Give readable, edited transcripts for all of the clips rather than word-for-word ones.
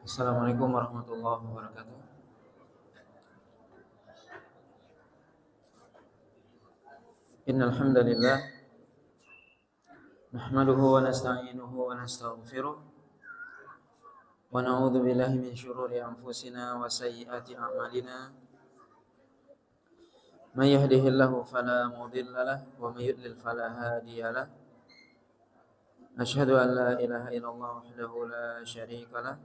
Assalamualaikum warahmatullahi wabarakatuh. Innal hamdalillah nahmaduhu wa nasta'inuhu wa nastaghfiruh wa na'udzu billahi min shururi anfusina wa sayyiati a'malina. May yahdihillahu fala mudilla lahu wa may yudlil fala hadiya lahu. Asyhadu an la ilaha illallah wahdahu la syarika lahu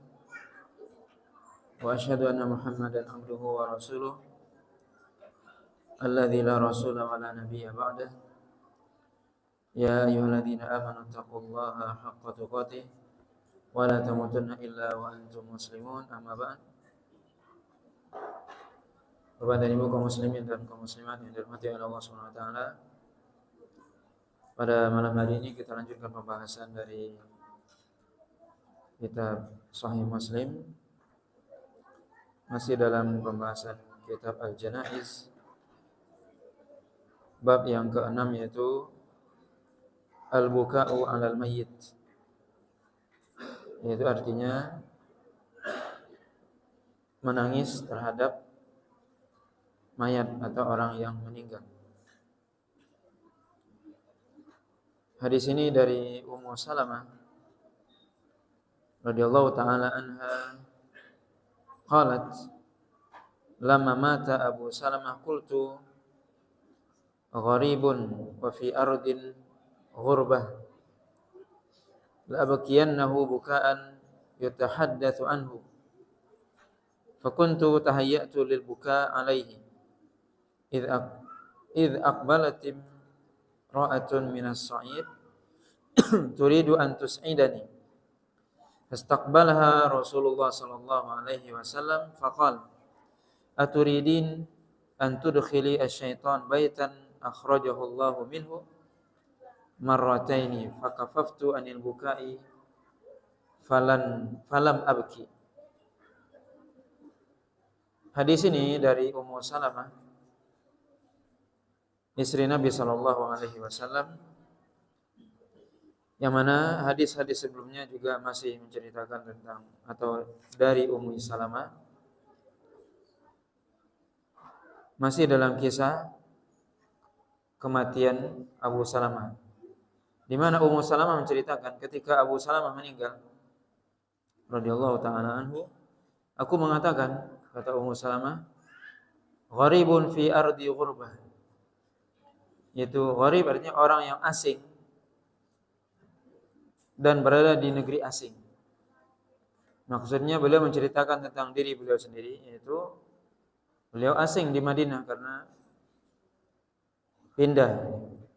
wa asyhadu anna Muhammadan abduhu wa rasuluh alladzi la rasula wa la nabiyya ba'dah. Ya ayyuhalladzina amanu taqullaha haqqa tuqatih wa la tamutunna illa wa antum muslimun. Amma ba'd. Bapak dan Ibu kaum muslimin dan kaum muslimat yang dirahmati oleh Allah Subhanahu wa taala. Pada malam hari ini kita lanjutkan pembahasan dari kitab Sahih Muslim. Masih dalam pembahasan kitab Al-Janaiz. Bab yang ke-6 yaitu Al-Buka'u 'alal Mayyit. Yaitu artinya menangis terhadap mayat atau orang yang meninggal. Hadis ini dari Ummu Salamah radhiyallahu taala anha qalat lamma mata Abu Salamah qultu gharibun wa fi ardin ghurbah la abkiyannahu bukaan yatahaddatsu anhu fakuntu tahayyatu lil bukaa alaihi idh aqbalat ra'atun minas sa'id turidu an tus'idani fastaqbalaha Rasulullah sallallahu alaihi wasallam faqala aturidin an tudkhili asy-syaitan baitan akhrajahu Allahu minhu marrataini fakafaftu anil bukai falam abki. Hadis ini dari Ummu Salamah, istri Nabi sallallahu alaihi wasallam, yang mana hadis-hadis sebelumnya juga masih menceritakan tentang atau dari Ummu Salamah masih dalam kisah kematian Abu Salamah, di mana Ummu Salamah menceritakan ketika Abu Salamah meninggal radhiyallahu taala anhu, aku mengatakan, kata Ummu Salamah, gharibun fi ardi ghurbah. Yaitu gharib artinya orang yang asing dan berada di negeri asing. Maksudnya beliau menceritakan tentang diri beliau sendiri, yaitu beliau asing di Madinah karena pindah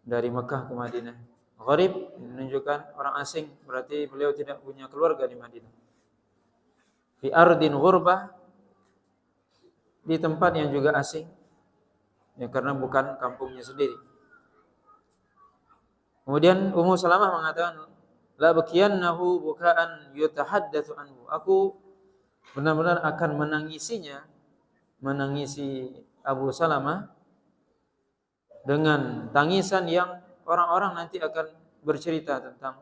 dari Mekah ke Madinah. Gharib menunjukkan orang asing, berarti beliau tidak punya keluarga di Madinah. Fi ardin ghurbah, di tempat yang juga asing, ya karena bukan kampungnya sendiri. Kemudian Ummu Salamah mengatakan, la bakiyannahu bukaan yutahaddatsu anhu. Aku benar-benar akan menangisinya, menangisi Abu Salamah dengan tangisan yang orang-orang nanti akan bercerita tentang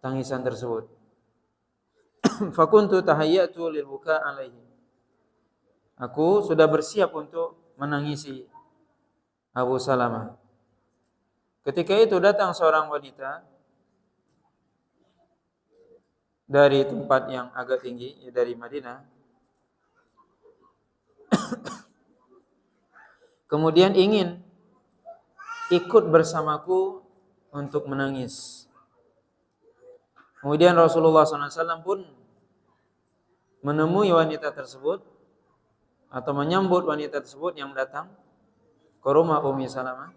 tangisan tersebut. Fakuntu tahayyatu lil buka alaihi. Aku sudah bersiap untuk menangisi Abu Salamah. Ketika itu datang seorang wanita dari tempat yang agak tinggi, dari Madinah. Kemudian ingin ikut bersamaku untuk menangis. Kemudian Rasulullah SAW pun menemui wanita tersebut atau menyambut wanita tersebut yang datang ke rumah Ummi Salamah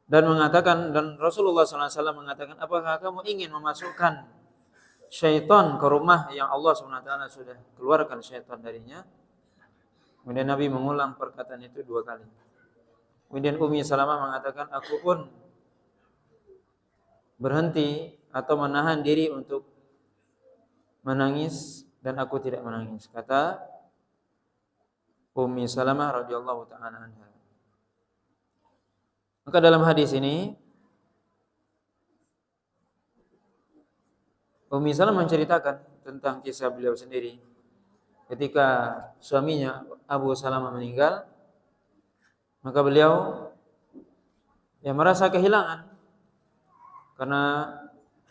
dan mengatakan, dan Rasulullah SAW mengatakan, apakah kamu ingin memasukkan syaitan ke rumah yang Allah SWT sudah keluarkan syaitan darinya? Kemudian Nabi mengulang perkataan itu 2 kali. Kemudian Ummi Salamah mengatakan, aku pun berhenti atau menahan diri untuk menangis dan aku tidak menangis. Kata Ummi Salamah radhiyallahu ta'ala anha. Maka dalam hadis ini Ummi Salamah menceritakan tentang kisah beliau sendiri. Ketika suaminya Abu Salamah meninggal, maka beliau merasa kehilangan karena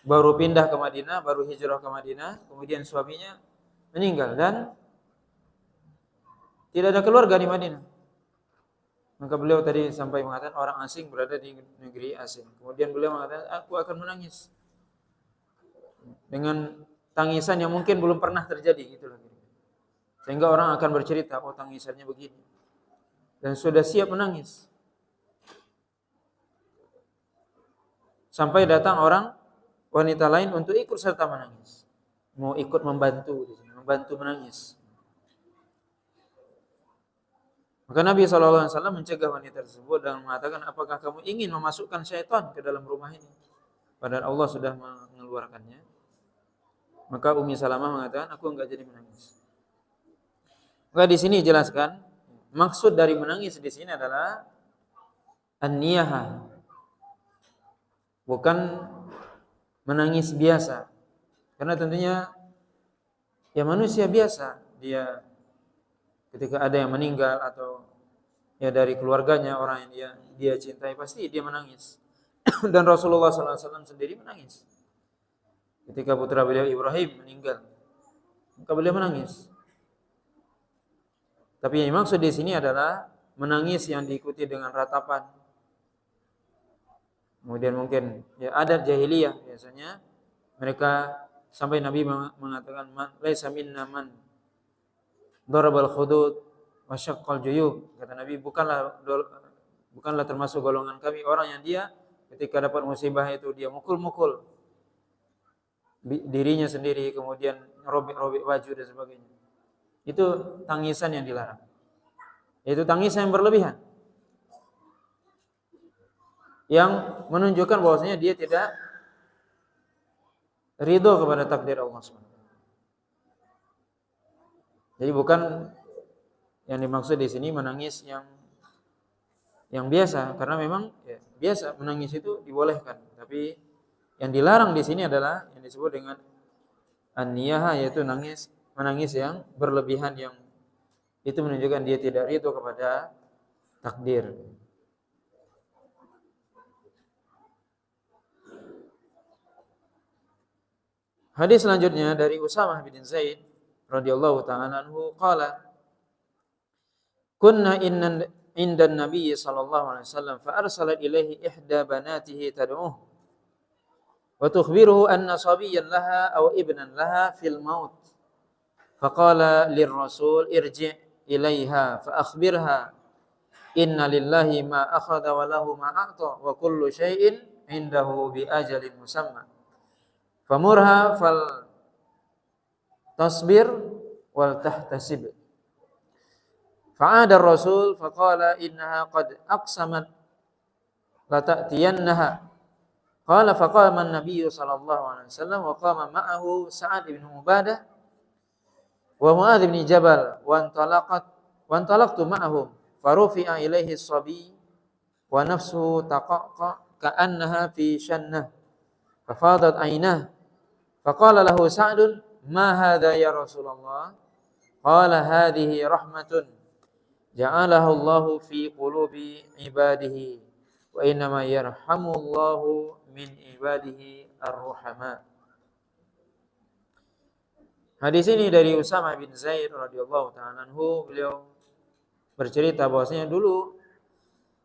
baru pindah ke Madinah, baru hijrah ke Madinah, kemudian suaminya meninggal dan tidak ada keluarga di Madinah. Maka beliau tadi sampai mengatakan orang asing berada di negeri asing. Kemudian beliau mengatakan, aku akan menangis dengan tangisan yang mungkin belum pernah terjadi gitu loh. Sehingga orang akan bercerita, oh tangisannya begini. Dan sudah siap menangis. Sampai datang orang wanita lain untuk ikut serta menangis. Mau ikut membantu di sini, membantu menangis. Maka Nabi SAW mencegah wanita tersebut dan mengatakan, apakah kamu ingin memasukkan syaitan ke dalam rumah ini? Padahal Allah sudah mengeluarkannya. Maka Ummi Salamah mengatakan, aku enggak jadi menangis. Maka di sini jelaskan, maksud dari menangis di sini adalah an-niyahah. Bukan menangis biasa. Karena tentunya manusia biasa, dia ketika ada yang meninggal atau dari keluarganya orang yang dia cintai, pasti dia menangis. Dan Rasulullah SAW sendiri menangis ketika putra beliau Ibrahim meninggal, maka beliau menangis. Tapi yang dimaksud di sini adalah menangis yang diikuti dengan ratapan. Kemudian mungkin adat jahiliyah biasanya mereka sampai Nabi mengatakan laisa minna man darabal khudud wa syaqqal juyub. Kata Nabi, bukanlah termasuk golongan kami orang yang dia ketika dapat musibah itu dia mukul-mukul dirinya sendiri, kemudian robek-robek baju dan sebagainya. Itu tangisan yang dilarang. Itu tangisan yang berlebihan, yang menunjukkan bahwasanya dia tidak ridho kepada takdir Allah SWT. Jadi bukan yang dimaksud di sini menangis yang biasa, karena memang biasa menangis itu dibolehkan. Tapi yang dilarang di sini adalah yang disebut dengan an-niyahah, yaitu menangis yang berlebihan, yang itu menunjukkan dia tidak ridho kepada takdir. Hadis selanjutnya dari Usamah bin Zaid radhiyallahu ta'ala anhu qala kunna inda an-nabiy sallallahu alaihi wasallam fa arsalat ilaihi ihda banatihi tad'uhu wa tukhbiruhu anna sabiyyan laha aw ibnan laha fil maut faqala lirrasul irji' ilaiha fa akhbirha inna lillahi ma akhadha wa lahu ma a'ta wa kullu syai'in indahu bi ajalin musamma famurha fal tasbir wal tahtasib. Fa'ada ar-rasul faqala innaha qad aqsamat la ta'tiyannaha. Qala faqama an-nabiy sallallahu alaihi wasallam wa qama ma'ahu Sa'ad bin Ubadah wa Mu'adz bin Jabal wa antalaqtu ma'ahum farufi'a ilaihi as-sabi wa nafsuhu taqaqa ka'annaha fi shannah fafadat 'ainah faqala lahu Sa'd ma hadha ya Rasulullah qala hadhihi rahmatun ja'alahu Allahu fi qulubi ibadihi wa innama yarhamu Allahu min ibadihi ar-ruhama. Hadis ini dari Usamah bin Zaid radhiyallahu ta'ala anhu, beliau bercerita bahwasanya dulu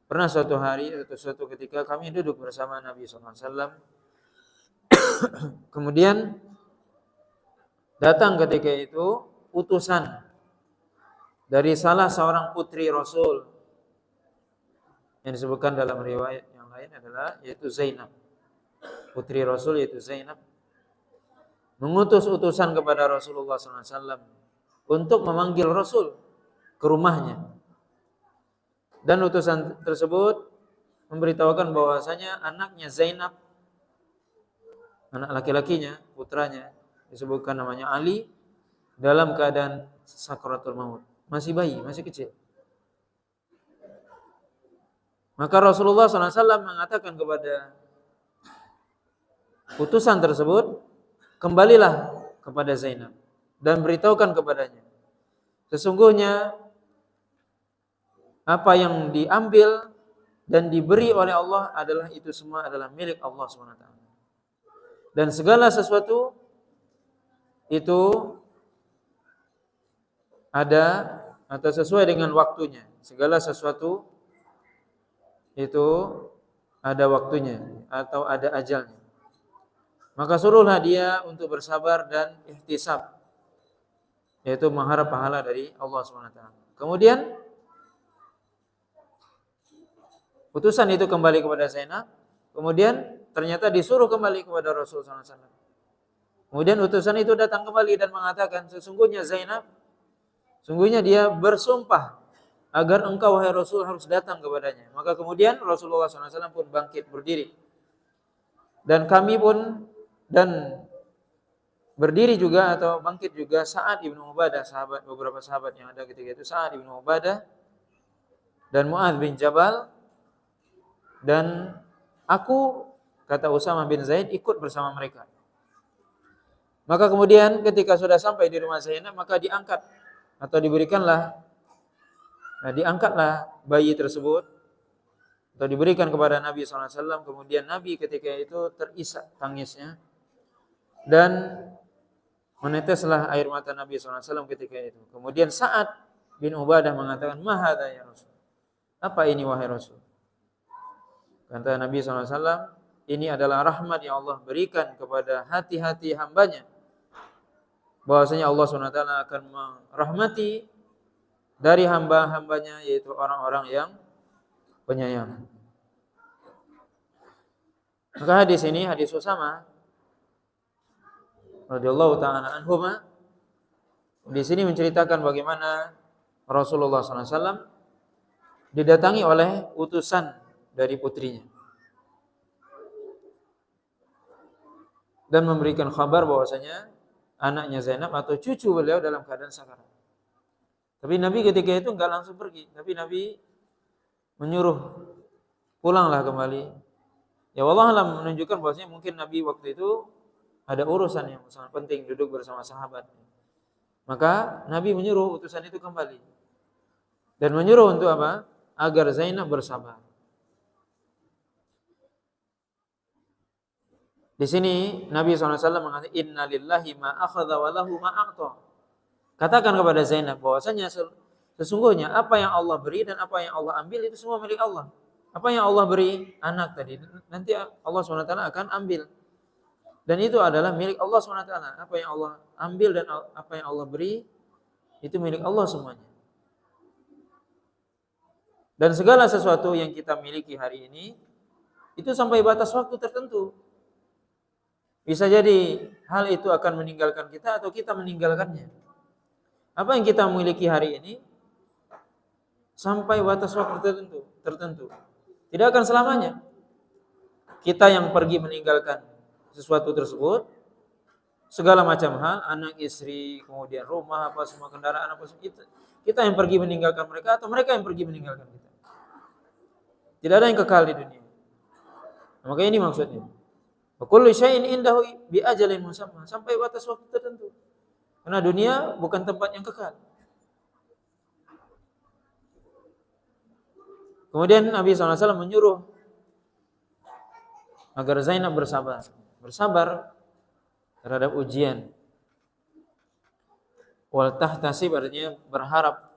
pernah suatu hari atau suatu ketika kami duduk bersama Nabi sallallahu alaihi wasallam. Kemudian datang ketika itu utusan dari salah seorang putri Rasul yang disebutkan dalam riwayat yang lain adalah yaitu Zainab. Putri Rasul yaitu Zainab mengutus utusan kepada Rasulullah SAW untuk memanggil Rasul ke rumahnya. Dan utusan tersebut memberitahukan bahwasanya anaknya Zainab, anak laki-lakinya, putranya, disebutkan namanya Ali, dalam keadaan sakaratul maut, masih bayi, masih kecil. Maka Rasulullah SAW mengatakan kepada utusan tersebut, kembalilah kepada Zainab dan beritahukan kepadanya, sesungguhnya apa yang diambil dan diberi oleh Allah adalah itu semua adalah milik Allah SWT. Dan segala sesuatu itu ada atau sesuai dengan waktunya. Segala sesuatu itu ada waktunya atau ada ajalnya. Maka suruhlah dia untuk bersabar dan ihtisab, yaitu mengharap pahala dari Allah SWT. Kemudian utusan itu kembali kepada Zainab. Kemudian ternyata disuruh kembali kepada Rasulullah SAW. Kemudian utusan itu datang kembali dan mengatakan, sesungguhnya Zainab, sungguhnya dia bersumpah agar engkau wahai Rasul harus datang kepadanya. Maka kemudian Rasulullah SAW pun bangkit berdiri. Dan kami pun berdiri juga atau bangkit juga Sa'ad ibnu Ubadah, beberapa sahabat yang ada ketika itu, Sa'ad ibnu Ubadah dan Mu'adz bin Jabal, dan aku, kata Usamah bin Zaid, ikut bersama mereka. Maka kemudian ketika sudah sampai di rumah Zainab, maka diangkat atau diangkatlah bayi tersebut atau diberikan kepada Nabi SAW. Kemudian Nabi ketika itu terisak tangisnya dan meneteslah air mata Nabi SAW ketika itu. Kemudian Sa'ad bin Ubadah mengatakan, ma hadza ya Rasul, apa ini wahai Rasul? Kata Nabi SAW, ini adalah rahmat yang Allah berikan kepada hati-hati hambanya, bahwasanya Allah SWT akan merahmati dari hamba-hambanya, yaitu orang-orang yang penyayang. Maka hadis ini, hadis Usamah radhiyallahu ta'ala anhuma, di sini menceritakan bagaimana Rasulullah SAW didatangi oleh utusan dari putrinya dan memberikan kabar bahwasanya anaknya Zainab atau cucu beliau dalam keadaan sakarat. Tapi Nabi ketika itu enggak langsung pergi, tapi Nabi menyuruh pulanglah kembali. Ya Allah alam, menunjukkan bahwasanya mungkin Nabi waktu itu ada urusan yang sangat penting, duduk bersama sahabat. Maka Nabi menyuruh utusan itu kembali dan menyuruh untuk apa? Agar Zainab bersabar. Di sini Nabi SAW mengatakan, Inna lillahi ma akhadha wa lahu ma a'ta. Katakan kepada Zainab bahwasanya sesungguhnya apa yang Allah beri dan apa yang Allah ambil itu semua milik Allah. Apa yang Allah beri anak tadi, nanti Allah SWT akan ambil. Dan itu adalah milik Allah SWT. Apa yang Allah ambil dan apa yang Allah beri itu milik Allah semuanya. Dan segala sesuatu yang kita miliki hari ini itu sampai batas waktu tertentu. Bisa jadi hal itu akan meninggalkan kita atau kita meninggalkannya. Apa yang kita miliki hari ini sampai batas waktu tertentu. Tidak akan selamanya. Kita yang pergi meninggalkan sesuatu tersebut, segala macam hal, anak, istri, kemudian rumah, apa semua kendaraan, apa semua, kita yang pergi meninggalkan mereka atau mereka yang pergi meninggalkan kita. Tidak ada yang kekal di dunia. Maka ini maksudnya. Kullu syai'in indahu bi ajalin musamma, sampai batas waktu tertentu. Karena dunia bukan tempat yang kekal. Kemudian Nabi SAW menyuruh agar Zainab bersabar terhadap ujian. Wal tahtasib artinya berharap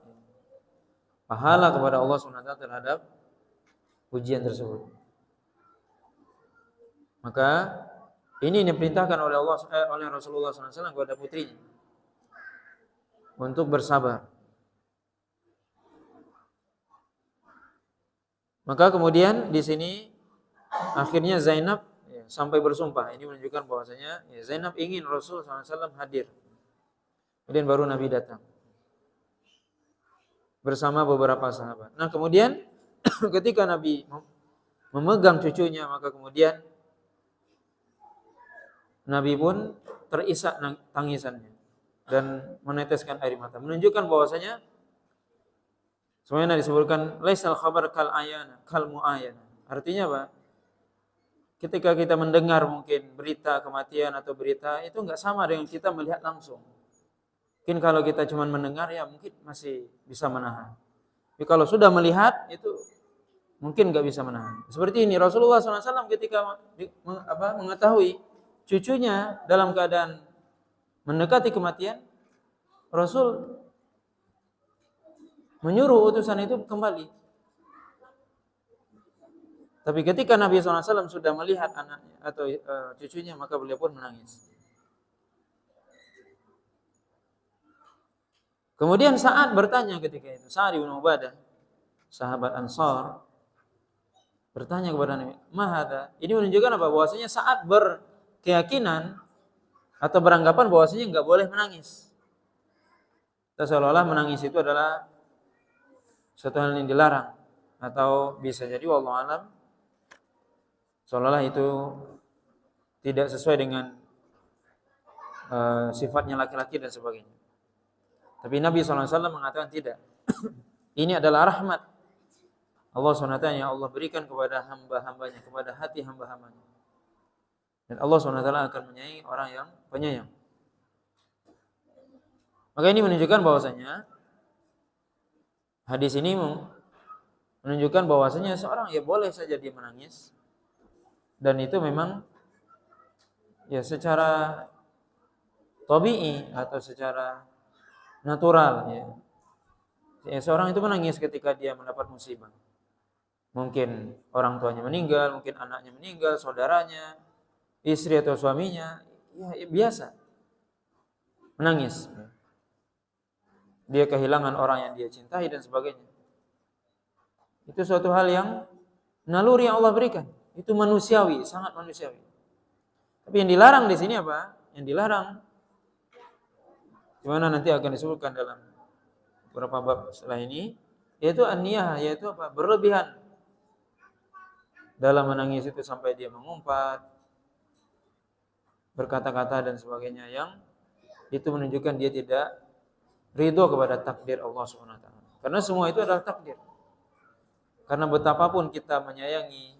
pahala kepada Allah SWT terhadap ujian tersebut. Maka ini diperintahkan oleh Rasulullah SAW kepada putrinya untuk bersabar. Maka kemudian di sini akhirnya Zainab sampai bersumpah. Ini menunjukkan bahwasanya Zainab ingin Rasulullah SAW hadir. Kemudian baru Nabi datang bersama beberapa sahabat. Nah kemudian ketika Nabi memegang cucunya, maka kemudian Nabi pun terisak tangisannya dan meneteskan air mata, menunjukkan bahwasanya Semuanya disebutkan laisal khabar kal ayana, kal muayana. Artinya apa? Ketika kita mendengar mungkin berita kematian atau berita itu enggak sama dengan kita melihat langsung. Mungkin kalau kita cuma mendengar ya mungkin masih bisa menahan. Tapi kalau sudah melihat itu mungkin enggak bisa menahan. Seperti ini Rasulullah SAW ketika mengetahui cucunya dalam keadaan mendekati kematian, Rasul menyuruh utusan itu kembali. Tapi ketika Nabi SAW sudah melihat anaknya atau cucunya, maka beliau pun menangis. Kemudian Sa'ad bertanya ketika itu, Sa'ad bin Ubadah, sahabat Ansar, bertanya kepada Nabi, "Mahada?" Ini menunjukkan apa? Bahwasanya Sa'ad berkeyakinan atau beranggapan bahwasanya enggak boleh menangis. Seolah-olah menangis itu adalah suatu hal yang dilarang, atau bisa jadi wallahu alam seolah-olah itu tidak sesuai dengan sifatnya laki-laki dan sebagainya. Tapi Nabi SAW mengatakan tidak. Ini adalah rahmat Allah SWT yang Allah berikan kepada hamba-hambanya, kepada hati hamba-hambanya. Dan Allah SWT akan menyayangi orang yang penyayang. Maka ini menunjukkan bahwasanya hadis ini menunjukkan bahwasanya seorang ya boleh saja dia menangis. Dan itu memang ya secara tabii atau secara natural ya. Ya, seorang itu menangis ketika dia mendapat musibah. Mungkin orang tuanya meninggal, mungkin anaknya meninggal, saudaranya, istri atau suaminya, ya biasa menangis. Dia kehilangan orang yang dia cintai dan sebagainya. Itu suatu hal yang naluri yang Allah berikan. Itu manusiawi, sangat manusiawi. Tapi yang dilarang di sini apa? Yang dilarang, dimana nanti akan disebutkan dalam beberapa bab setelah ini, yaitu an-niyah, yaitu apa? Berlebihan dalam menangis itu sampai dia mengumpat, berkata-kata dan sebagainya yang itu menunjukkan dia tidak ridho kepada takdir Allah SWT. Karena semua itu adalah takdir. Karena betapapun kita menyayangi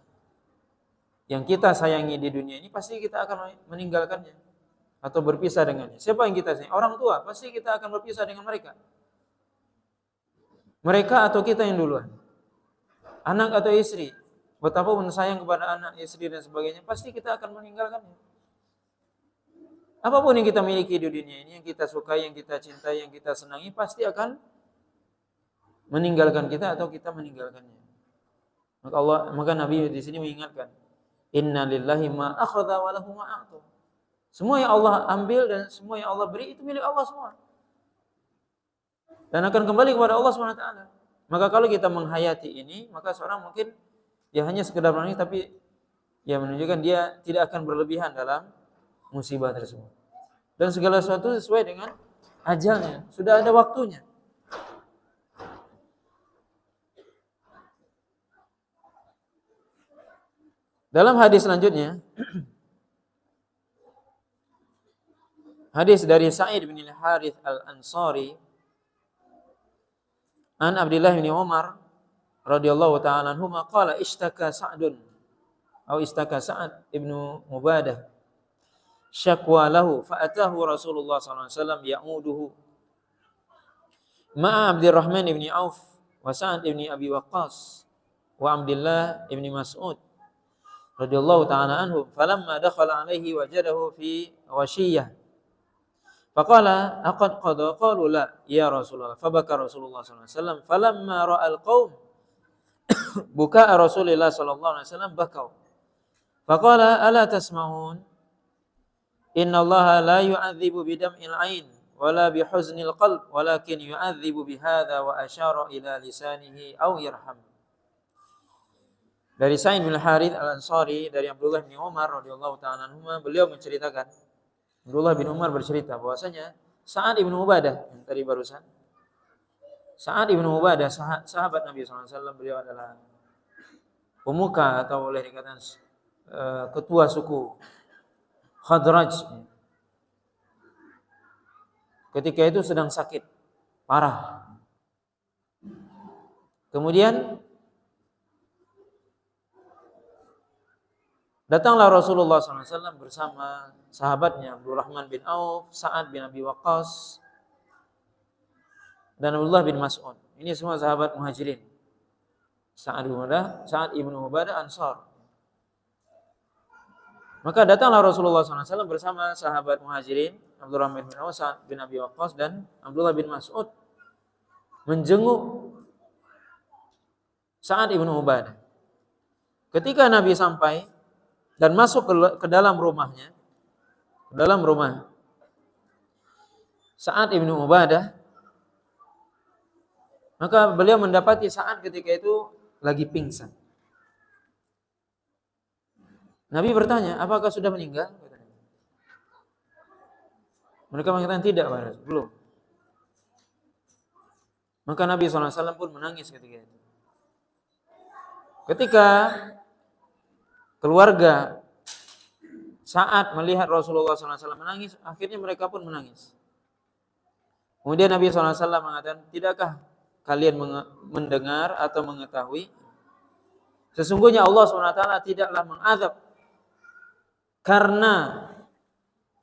yang kita sayangi di dunia ini, pasti kita akan meninggalkannya atau berpisah dengannya. Siapa yang kita sayangi? Orang tua, pasti kita akan berpisah dengan mereka. Mereka atau kita yang duluan. Anak atau istri, betapapun sayang kepada anak, istri dan sebagainya, pasti kita akan meninggalkannya. Apapun yang kita miliki di dunia ini, yang kita sukai, yang kita cintai, yang kita senangi, pasti akan meninggalkan kita atau kita meninggalkannya. Maka Nabi di sini mengingatkan, Inna lillahi ma akhadha wa lahu ma a'ta. Semua yang Allah ambil dan semua yang Allah beri itu milik Allah semua. Dan akan kembali kepada Allah SWT. Maka kalau kita menghayati ini, maka seorang mungkin ya hanya sekedar menangis, tapi ya menunjukkan dia tidak akan berlebihan dalam musibah tersebut. Dan segala sesuatu sesuai dengan ajalnya, sudah ada waktunya. Dalam hadis selanjutnya, hadis dari Sa'id bin al-Harith al-Ansari, an Abdullah bin Umar radhiyallahu ta'ala anhuma qala ishtaka Sa'dun atau ishtaka Sa'ad ibnu Mubadah syakwa lahu fa atahu Rasulullah sallallahu alaihi wasallam ya'uduhu ma'a Abdurrahman ibn Auf wa Sa'ad ibn Abi Waqqas wa Abdullah ibn Mas'ud radhiyallahu ta'ala anhu falamma dakhala alaihi wajadahu fi ghashiyah faqala aqad qada qalu la ya Rasulullah fabaka Rasulullah sallallahu alaihi wasallam falamma ra'al qaum buka Rasulullah sallallahu alaihi wasallam bakau faqala ala tasma'un inna Allah la yu'adzibu bidam'il 'ain wala bihuznil qalb walakin yu'adzibu bihadza wa asyara ila lisanihi aw yarham. Dari Sa'id bin Harith al-Ansari dari Abdullah bin Umar radhiyallahu ta'ala anhuma, beliau menceritakan, Abdullah bin Umar bercerita bahwasanya Sa'ad ibn Ubadah yang tadi barusan, Sa'ad ibn Ubadah sahabat Nabi SAW, beliau adalah pemuka atau boleh dikatakan ketua suku Khadraj. Ketika itu sedang sakit parah. Kemudian datanglah Rasulullah SAW bersama sahabatnya Abdurrahman bin Auf, Sa'ad bin Abi Waqqas, dan Abdullah bin Mas'ud. Ini semua sahabat muhajirin. Sa'ad ibn Ubadah Ansar. Maka datanglah Rasulullah SAW bersama sahabat muhajirin Abdurrahman bin Auf, Sa'ad bin Abi Waqqas, dan Abdullah bin Mas'ud menjenguk Sa'ad ibn Ubadah. Ketika Nabi sampai dan masuk ke dalam rumahnya, ke dalam rumah Sa'ad ibn Ubadah, maka beliau mendapati Sa'ad ketika itu lagi pingsan. Nabi bertanya, apakah sudah meninggal? Mereka mengatakan tidak, belum. Maka Nabi SAW pun menangis ketika itu. Ketika keluarga Sa'ad melihat Rasulullah SAW menangis, akhirnya mereka pun menangis. Kemudian Nabi SAW mengatakan, tidakkah kalian mendengar atau mengetahui sesungguhnya Allah SWT tidaklah mengazab karena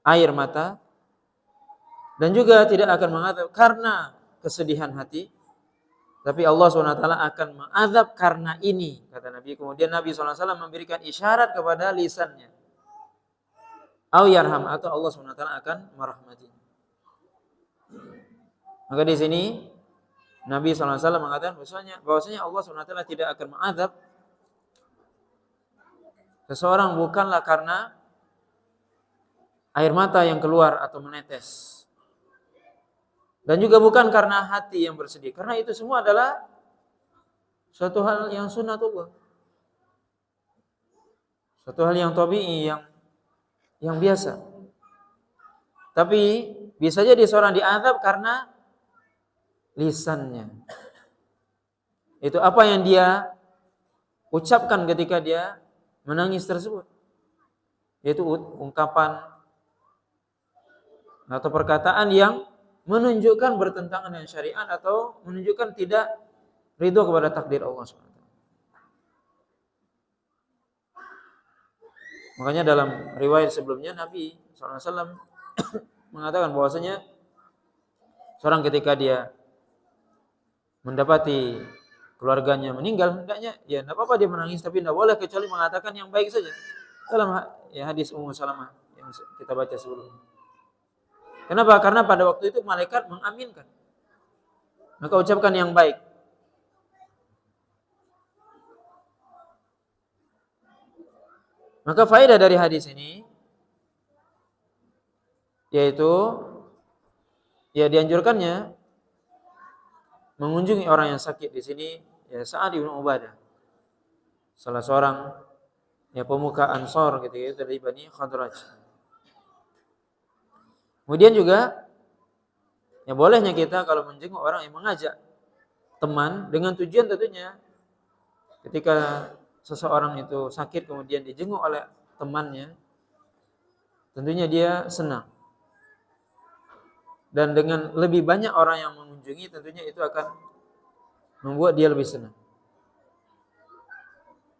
air mata, dan juga tidak akan mengazab karena kesedihan hati, tapi Allah SWT akan mengazab karena ini, kata Nabi. Kemudian Nabi SAW memberikan isyarat kepada lisannya, au yarham, atau Allah SWT akan merahmati. Maka di sini Nabi SAW mengatakan bahwasanya Allah SWT tidak akan mengazab seseorang bukanlah karena air mata yang keluar atau menetes, dan juga bukan karena hati yang bersedih, karena itu semua adalah suatu hal yang sunnatullah, suatu hal yang tabi'i, yang biasa. Tapi bisa jadi seorang diazab karena lisannya. Itu apa yang dia ucapkan ketika dia menangis tersebut, yaitu ungkapan atau perkataan yang menunjukkan bertentangan dengan syariat atau menunjukkan tidak ridho kepada takdir Allah SWT. Makanya dalam riwayat sebelumnya Nabi SAW mengatakan bahwasanya seorang ketika dia mendapati keluarganya meninggal, hendaknya ya tidak apa-apa dia menangis, tapi tidak boleh kecuali mengatakan yang baik saja. Dalam hadis Ummu Salamah yang kita baca sebelumnya. Kenapa? Karena pada waktu itu malaikat mengaminkan. Maka ucapkan yang baik. Maka faedah dari hadis ini yaitu ya dianjurkannya mengunjungi orang yang sakit. Di sini ya Sa'ad bin Ubadah, salah seorang ya pemuka Ansor gitu ya, dari Bani Khadraj. Kemudian juga ya bolehnya kita kalau menjenguk orang yang mengajak teman dengan tujuan tentunya ketika seseorang itu sakit kemudian dijenguk oleh temannya, tentunya dia senang. Dan dengan lebih banyak orang yang mengunjungi, tentunya itu akan membuat dia lebih senang.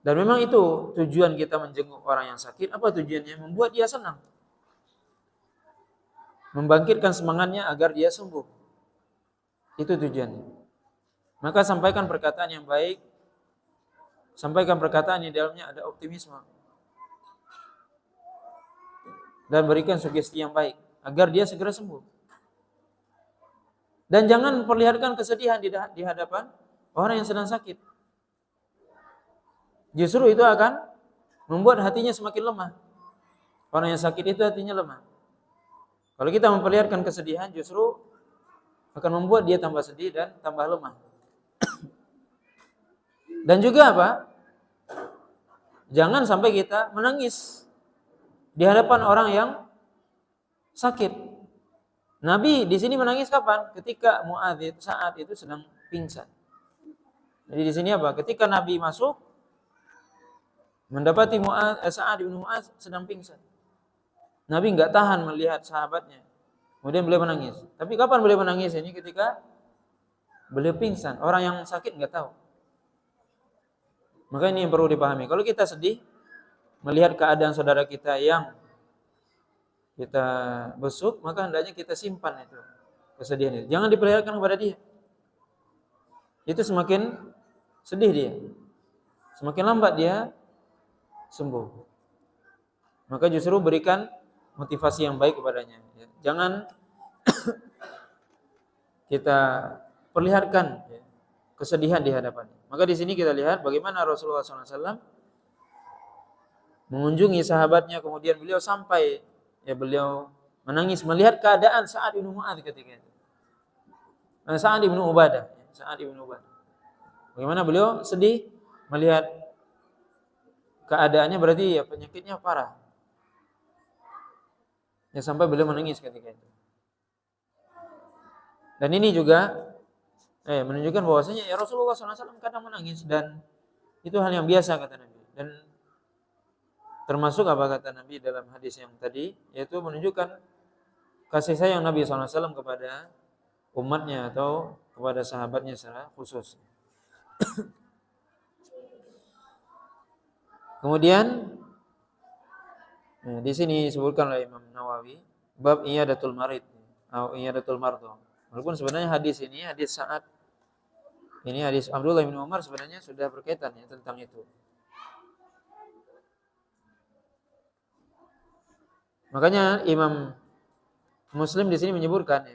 Dan memang itu tujuan kita menjenguk orang yang sakit. Apa tujuannya? Membuat dia senang, membangkitkan semangatnya agar dia sembuh. Itu tujuannya. Maka sampaikan perkataan yang baik, sampaikan perkataan yang dalamnya ada optimisme, dan berikan sugesti yang baik agar dia segera sembuh. Dan jangan perlihatkan kesedihan di hadapan orang yang sedang sakit. Justru itu akan membuat hatinya semakin lemah. Orang yang sakit itu hatinya lemah. Kalau kita memperlihatkan kesedihan, justru akan membuat dia tambah sedih dan tambah lemah. Dan juga apa? Jangan sampai kita menangis di hadapan orang yang sakit. Nabi di sini menangis kapan? Ketika Mu'adz saat itu sedang pingsan. Jadi di sini apa? Ketika Nabi masuk mendapati Sa'ad bin Mu'adz sedang pingsan. Nabi enggak tahan melihat sahabatnya. Kemudian beliau menangis. Tapi kapan beliau menangis ini? Ketika beliau pingsan. Orang yang sakit enggak tahu. Maka ini yang perlu dipahami. Kalau kita sedih melihat keadaan saudara kita yang kita besuk, maka hendaknya kita simpan itu kesedihan itu. Jangan diperlihatkan kepada dia. Itu semakin sedih dia. Semakin lambat dia sembuh. Maka justru berikan motivasi yang baik kepadanya. Jangan kita perlihatkan kesedihan di hadapannya. Maka di sini kita lihat bagaimana Rasulullah SAW mengunjungi sahabatnya, kemudian beliau sampai beliau menangis melihat keadaan Sa'ad bin Mu'adz ketika itu. Sa'ad bin Ubadah. Bagaimana beliau sedih melihat keadaannya, berarti penyakitnya parah. Sampai beliau menangis ketika itu. Dan ini juga menunjukkan bahwasanya Rasulullah SAW kadang menangis, dan itu hal yang biasa kata Nabi. Dan termasuk apa kata Nabi dalam hadis yang tadi, yaitu menunjukkan kasih sayang Nabi SAW kepada umatnya atau kepada sahabatnya secara khusus. Kemudian di sini disebutkan oleh Imam Nawawi bab iyadatul marid atau iyadatul mardha. Walaupun sebenarnya hadis ini, hadis Sa'ad ini, hadis Abdullah bin Umar sebenarnya sudah berkaitan tentang itu. Makanya Imam Muslim di sini menyebutkan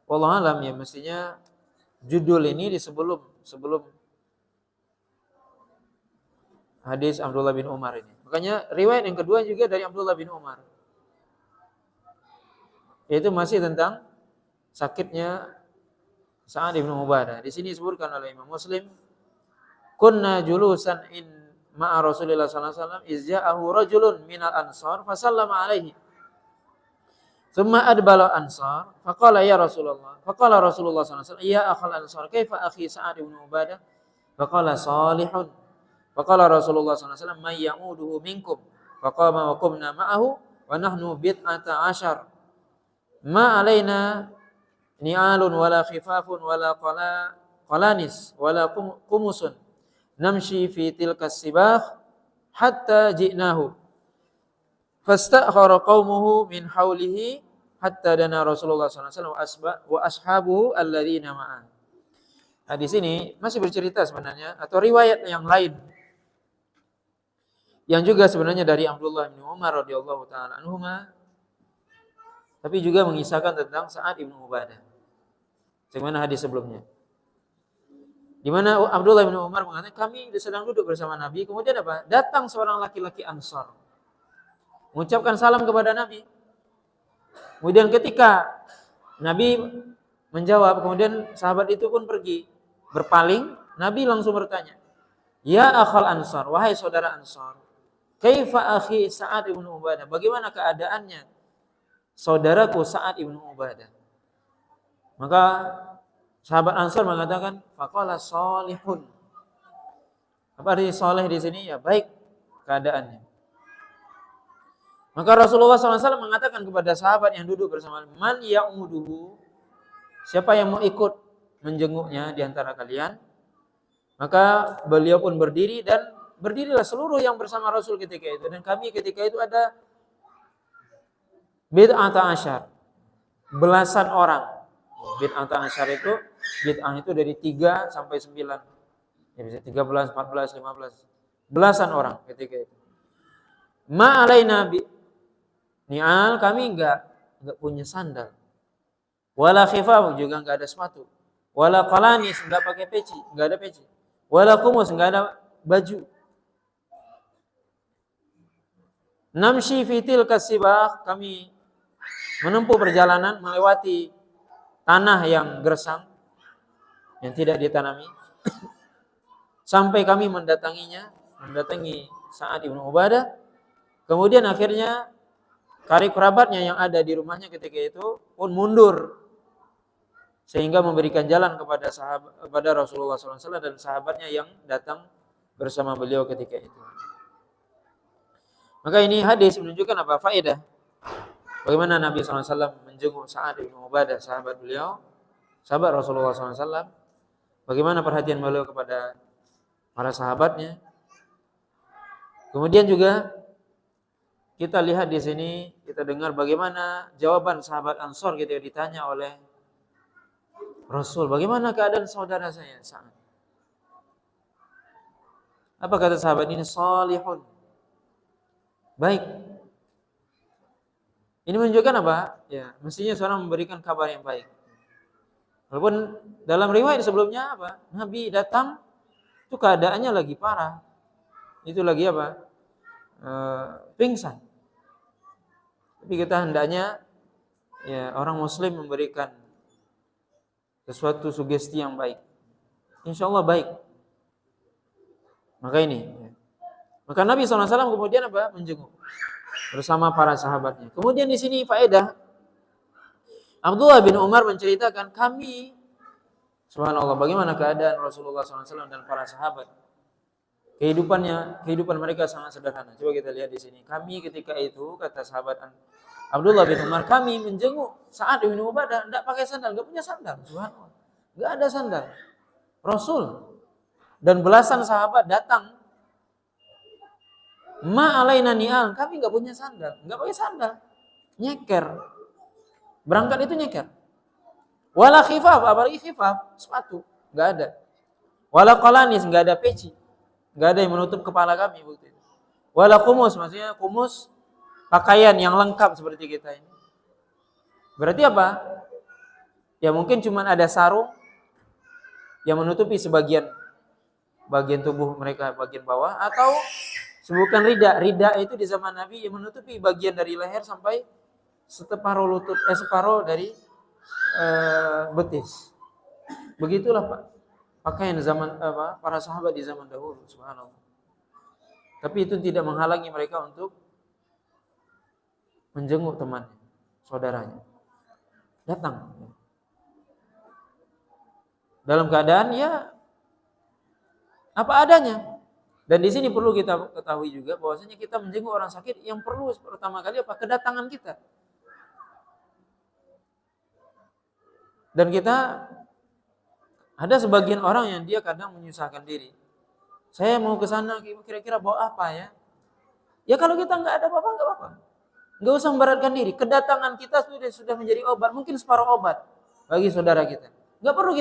wallahu alam mestinya judul ini di sebelum hadis Abdullah bin Umar ini. Makanya riwayat yang kedua juga dari Abdullah bin Umar. Yaitu masih tentang sakitnya Sa'ad bin Ubadah. Di sini disebutkan oleh Imam Muslim, kunna julusan ma'a Rasulillah sallallahu alaihi wasallam iz ja'ahu rajulun minal ansar fa sallama alaihi. Thumma adbala ansar faqala ya Rasulullah. Faqala Rasulullah sallallahu alaihi wasallam, ya akhal ansar, kaifa akhi Sa'ad bin Ubadah? Faqala salihun. Faqala Rasulullah sallallahu alaihi wasallam, may ya'uduhu minkum. Faqama wa qumna ma'ahu wa nahnu bid'ata ashar. Ma alaina ni'alun wala khifafun wala qalanis wala qumusun namshi fi tilkas sibah hatta ji'nahu fastakhara qaumuhu min haulihi hatta dana Rasulullah sallallahu alaihi wasallam wa ashabuhu alladziina ma'a. Hadis ini masih bercerita sebenarnya atau riwayat yang lain yang juga sebenarnya dari Abdullah bin Umar radhiyallahu taala anhuma, tapi juga mengisahkan tentang Sa'ad bin Ubadah. Sebagaimana hadis sebelumnya. Di mana Abdullah bin Umar mengatakan, kami sedang duduk bersama Nabi, kemudian apa? Datang seorang laki-laki Ansar. Mengucapkan salam kepada Nabi. Kemudian ketika Nabi menjawab, kemudian sahabat itu pun pergi. Berpaling, Nabi langsung bertanya, ya akhal Ansar, wahai saudara Ansar, kaifa akhi Sa'ad bin Ubadah? Bagaimana keadaannya saudaraku Sa'ad bin Ubadah? Maka sahabat Ansar mengatakan, faqala salihun. Apa arti saleh di sini? Ya baik keadaannya. Maka Rasulullah SAW mengatakan kepada sahabat yang duduk bersama, man ya'uduhu, siapa yang mau ikut menjenguknya di antara kalian? Maka beliau pun berdiri, dan berdirilah seluruh yang bersama Rasul ketika itu. Dan kami ketika itu ada bid'ata asyar, belasan orang. Bid'ata asyar itu, bid'ah itu dari 3 sampai 9. Ya bisa 13, 14, 15. Belasan orang ketika itu. Ma'alaina ni'al, kami enggak punya sandal. Wala khifaf, juga enggak ada sepatu. Wala qalanis, enggak pakai peci, enggak ada peci. Wala kumus, enggak ada baju. Namshi fitil kasibah, kami menempuh perjalanan melewati tanah yang gersang, yang tidak ditanami, sampai kami mendatangi Sa'ad bin Ubadah. Kemudian akhirnya karib kerabatnya yang ada di rumahnya ketika itu pun mundur, sehingga memberikan jalan kepada Rasulullah SAW dan sahabatnya yang datang bersama beliau ketika itu. Maka ini hadis menunjukkan apa? Faedah. Bagaimana Nabi SAW menjenguk Sa'ad bin Ubadah, sahabat beliau, sahabat Rasulullah SAW. Bagaimana perhatian beliau kepada para sahabatnya. Kemudian juga kita lihat di sini, kita dengar bagaimana jawaban sahabat Ansor ketika ditanya oleh Rasul, bagaimana keadaan saudara saya Sa'ad? Apa kata sahabat ini? Salihun, baik. Ini menunjukkan apa? Ya, mestinya seorang memberikan kabar yang baik. Walaupun dalam riwayat sebelumnya apa? Nabi datang itu keadaannya lagi parah. Itu lagi apa? Pingsan. Tapi kita hendaknya ya orang muslim memberikan sesuatu sugesti yang baik. Insya Allah baik. Maka ini. Maka Nabi SAW kemudian apa? Menjenguk bersama para sahabatnya. Kemudian di sini faedah. Abdullah bin Umar menceritakan kami, subhanallah, bagaimana keadaan Rasulullah SAW dan para sahabat. Kehidupan mereka sangat sederhana. Coba kita lihat di sini. Kami ketika itu, kata sahabat Abdullah bin Umar, kami menjenguk Sa'ad bin Ubadah, tidak pakai sandal, nggak punya sandal. Subhanallah, nggak ada sandal. Rasul dan belasan sahabat datang. Ma alaina ni'al, kami nggak punya sandal, nggak pakai sandal, nyeker. Berangkat itu nyeker. Wala khifaf, apalagi khifaf, sepatu, nggak ada. Wala qalanis, nggak ada peci, nggak ada yang menutup kepala kami waktu itu. Wala kumus, maksudnya kumus pakaian yang lengkap seperti kita ini. Berarti apa? Ya mungkin cuma ada sarung yang menutupi bagian tubuh mereka bagian bawah, atau bukan rida. Rida itu di zaman Nabi yang menutupi bagian dari leher sampai separuh dari betis. Begitulah Pak pakaian zaman para sahabat di zaman dahulu, subhanallah. Tapi itu tidak menghalangi mereka untuk menjenguk temannya, saudaranya. Datang dalam keadaan ya apa adanya. Dan di sini perlu kita ketahui juga bahwasanya kita menjenguk orang sakit yang perlu pertama kali apa? Kedatangan kita. Dan kita ada sebagian orang yang dia kadang menyusahkan diri. Saya mau ke sana, kira-kira bawa apa ya? Ya kalau kita nggak ada apa-apa, nggak apa-apa. Nggak usah memberatkan diri. Kedatangan kita sudah menjadi obat, mungkin separuh obat bagi saudara kita. Nggak perlu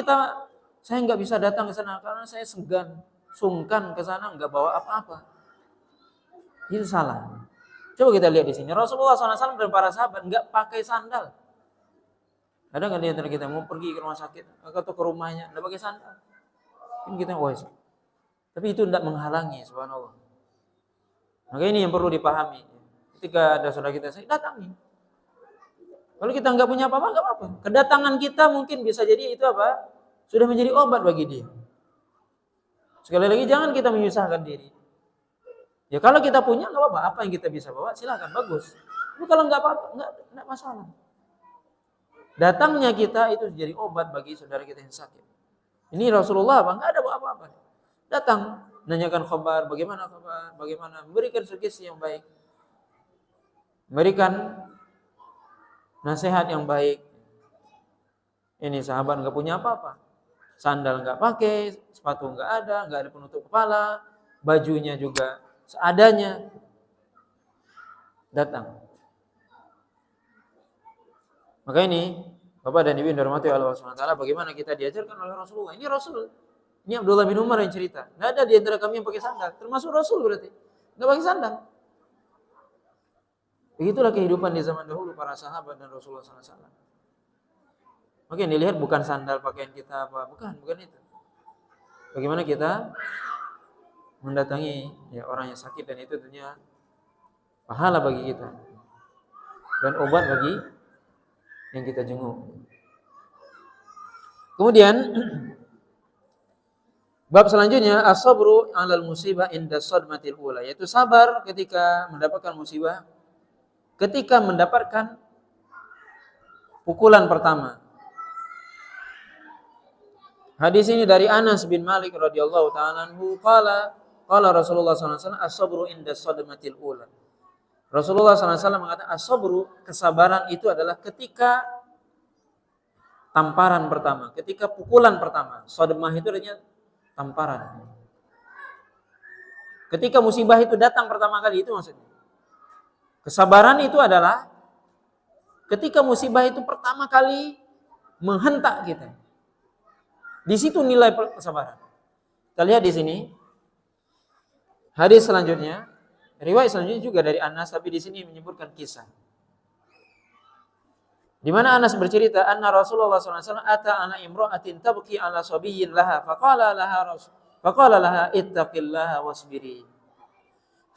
saya nggak bisa datang ke sana karena saya sungkan ke sana, nggak bawa apa-apa. Itu salah. Coba kita lihat di sini. Rasulullah SAW dan para sahabat nggak pakai sandal. Ada nggak di antara kita mau pergi ke rumah sakit atau ke rumahnya nggak pakai sandal? Mungkin kita tapi itu tidak menghalangi, subhanallah. Maka ini yang perlu dipahami. Ketika ada saudara kita saya datangi. Kalau kita nggak punya apa-apa, nggak apa-apa. Kedatangan kita mungkin bisa jadi itu apa? Sudah menjadi obat bagi dia. Sekali lagi jangan kita menyusahkan diri. Ya kalau kita punya nggak apa-apa. Apa yang kita bisa bawa silakan, bagus. Tapi kalau nggak apa-apa, nggak masalah. Datangnya kita itu jadi obat bagi saudara kita yang sakit. Ini Rasulullah nggak ada apa-apa. Datang, nanyakan kabar, bagaimana, memberikan sugesti yang baik, memberikan nasihat yang baik. Ini sahabat nggak punya apa-apa, sandal nggak pakai, sepatu nggak ada penutup kepala, bajunya juga seadanya. Datang. Maka ini Bapak dan Ibu yang dirahmati Allah SWT, bagaimana kita diajarkan oleh Rasulullah. Ini Rasul. Ini Abdullah bin Umar yang cerita. Nggak ada di antara kami yang pakai sandal. Termasuk Rasul berarti. Nggak pakai sandal. Begitulah kehidupan di zaman dahulu para sahabat dan Rasulullah SAW. Maka yang dilihat bukan sandal pakaian kita apa. Bukan itu. Bagaimana kita mendatangi orang yang sakit, dan itu tentunya pahala bagi kita. Dan obat bagi yang kita jenguk. Kemudian bab selanjutnya as-sabru 'alal musibah inda sadmatil ula, yaitu sabar ketika mendapatkan musibah, ketika mendapatkan pukulan pertama. Hadis ini dari Anas bin Malik radhiyallahu taala anhu, qala Rasulullah sallallahu alaihi wasallam as-sabru inda sadmatil ula. Rasulullah SAW mengatakan as-sabru, kesabaran itu adalah ketika tamparan pertama, ketika pukulan pertama. Sadmah itu artinya tamparan. Ketika musibah itu datang pertama kali, itu maksudnya. Kesabaran itu adalah ketika musibah itu pertama kali menghentak kita. Di situ nilai kesabaran. Kita lihat di sini hadis selanjutnya, riwayat selanjutnya juga dari Anas, tapi di sini menyebutkan kisah. Di mana Anas bercerita, anna Rasulullah SAW ata ana imra'atin tabki ala sabiyyin laha, faqala laha ittaqillaha wasbiri.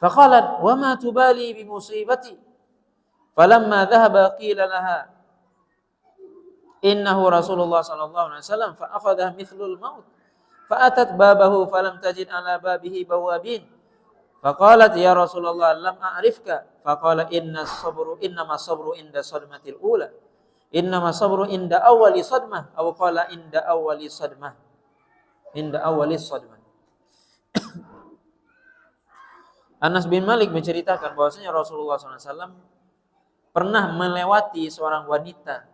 Faqalat wa ma tubali bi musibati. Falamma dhahaba qila laha innahu Rasulullah sallallahu alaihi wasallam fa akhadha mithlul maut. Fa atat babahu falam tajid ala babihi bawabin. Faqalat ya Rasulullah lam a'rifka. Faqala innama sabru inda sadmatil ula. Innama sabru inda awwali sadmah aw qala inda awwali sadmah. Inda awwali sadmah. Anas bin Malik menceritakan bahwasanya Rasulullah SAW pernah melewati seorang wanita